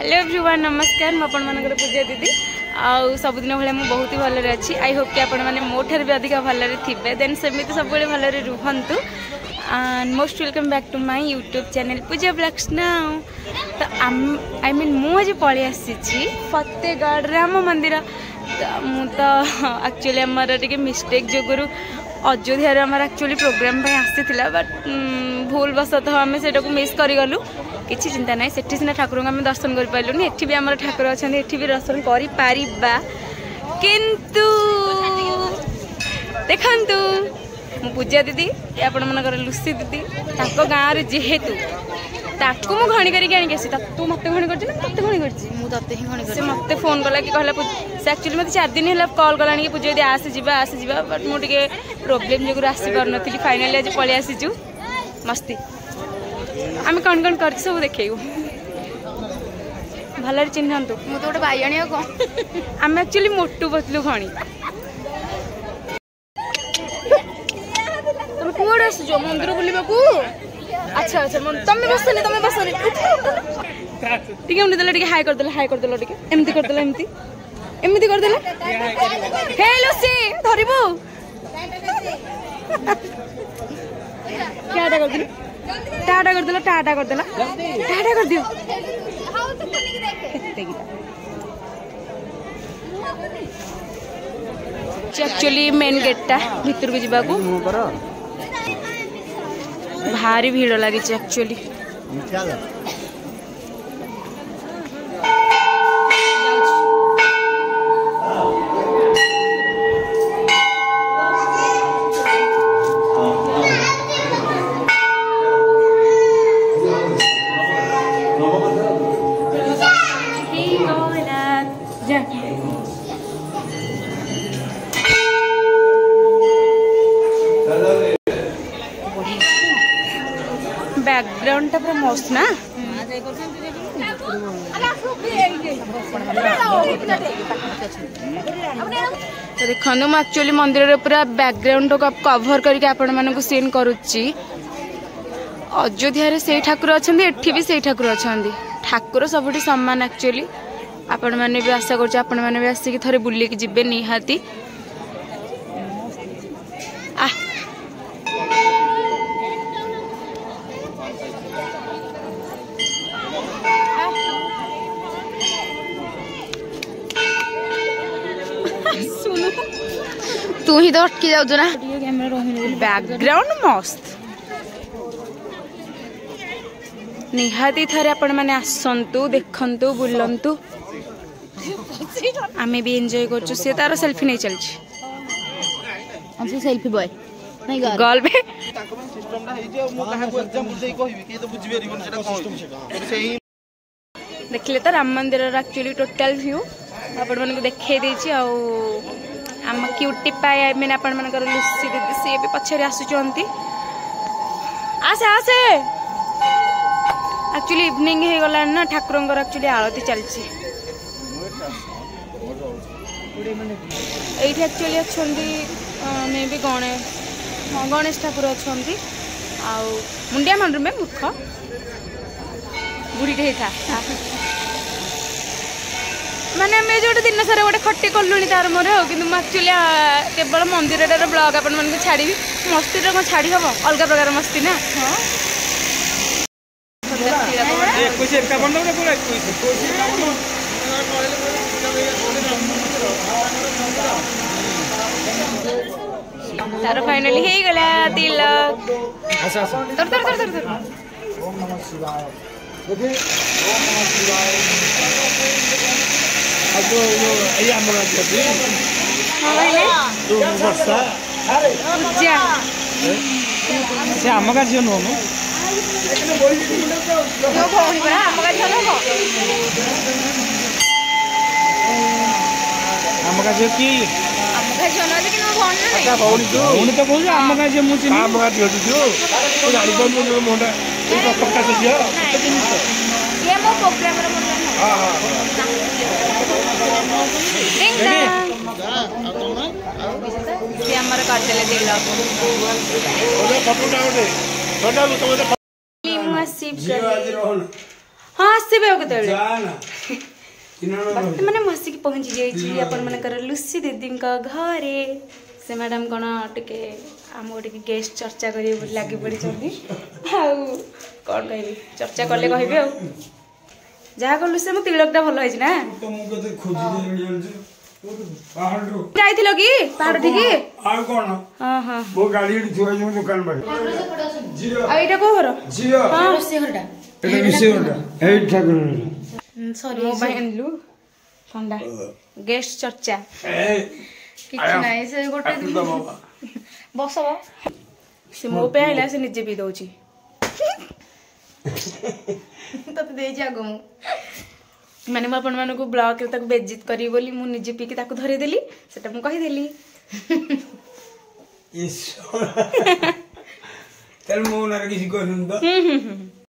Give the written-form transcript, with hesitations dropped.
Hello everyone नमस्कार मुझे पूजा दीदी आउ सबुदिन भाई मुझे बहुत ही भलरे अच्छी आई होप कि आपण मैंने मोठार भी अधिक भलरे थे देन सेमती सब भलरे रुहतु and most welcome back to my YouTube channel Pooja blogs now. तो आई मीन मुझे पलि आसी फतेहगढ़ राम मंदिर तो एक्चुअली आमर टे मिस्टेक जोगुरु अयोध्या आमर एक्चुअली प्रोग्राम आसी बट भूल बसतः आम से मिस करगलु किसी चिंता ना सेठी सीना ठाकुर को आम दर्शन कर पार्लुनि एठी भी आमर ठाकुर अच्छा एठी भी दर्शन कर पारिबा किंतु देखंतु मु पूजा दीदी आपण मनकर लुसी दीदी ताको गाँव रे जेहेतु ताको मु घणी करी आनी आसी तू मते घणी करछि ना तते घणी करछि मु तते ही घणी करछि से मते फोन कला कि कहला से एक्चुअली मते 4 दिन होला कॉल कलानी कि पूजा दीदी आसी जिबा बट मु टिके प्रॉब्लम जोगुर आसी पर नथिली फाइनली आज पळि आसीजु मस्ती आम कौन कौन कर सब देखू भल चिन्हतु मु तो गोटे बाइणी आम एक्चुअली मोटू बतलु खणी तुम कौन आस मंदिर बुलवा अच्छा अच्छा तुम बसनी टी उठदेल हाई करदेल टी एमती करदेल एमती करदेल हे लुसी धरबू क्या कर टाटा कर दियो एक्चुअली मेन गेटा भीतर को जीवा को भारी भीड़ लगी एक्चुअली बैकग्राउंड पूरा मस्त ना तो देखो मुझे एक्चुअली मंदिर पूरा बैकग्राउंड को कवर करके आपण मानक सीन करुच्ची अयोध्या से ठाकुर अच्छा एठी भी से ठाकुर अच्छा ठाकुर सबुठी सम्मान एक्चुअली आपण मैंने भी आशा कर आपण मैंने भी आसिक थे बुलिक जीवे निहाती तू ही तो अटकी जाऊ ना बैकग्राउंड मस्त निहाती थारे आपण माने आसंतु देखंतु बुलंतु आमे भी एंजॉय करछु से तारो सेल्फी नहीं चलछि हमसे सेल्फी बॉय नहीं गर्ल बे सिस्टमटा हे जे मो कहा को एग्जांपल देई कहबी के तो बुझबे रिबन सेटा कोन सेही देखले त राम मंदिर एक्चुअली टोटल व्यू आपण मन को देखे देछि आ आम क्यूटी पाए आई मीन आपण मन लुसी दीदी सी भी पछरे आसुचंती आसे आसे एक्चुअली इवनिंग हो गला ना ठाकुर एक्चुअली आरती चलछि एठी एक्चुअली अच्छी मे भी गणेश ठाकुर अच्छा मुंडिया मंदिर में मूर्ख बुढ़ीटे था माने मैं जो दिन सारा गोटे खटी कलुनी तार मोर कि एक्चुअली केवल मंदिर ब्लॉग आपण मन छाड़ी मस्ती कौन छाड़ी हम अलग प्रकार मस्ती ना तार फाइनली हो गला तिलक आम का झील नुह आम का झील कि भौणी तो कहूँ आम का झील मुझे आम का झील जानी मुंडा प्रकाश हाँ आसबे मैंने मसिक पहुंची जाइए आपण मनकर लुसी दीदी घरे से मैडम कौन टे आम टे गेस्ट चर्चा करेंगे लगे पड़ी कौन कह चर्चा कले कह जहाँ कहलु से मो तिलकटा भल है ना जाइथिलो कि पहाड़ ठीक आ कोन हां हां मो गाड़ी थुआ जो दुकान बारे आ एटा को घर जियो हां से घरटा एटा विषय होता ए ठाकुर सॉरी मो बहनलु ठंडा गेस्ट चर्चा ए किछ नाही से गोटे बस से मो पे आइला से निजे पी दउची तते देई जा गम माने म अपन मानको ब्लॉग रे तक बेइज्जत करी बोली मु निजे पी के ताको धरे देली सेटा मु कहि देली इस तल मो ना किसी को सुन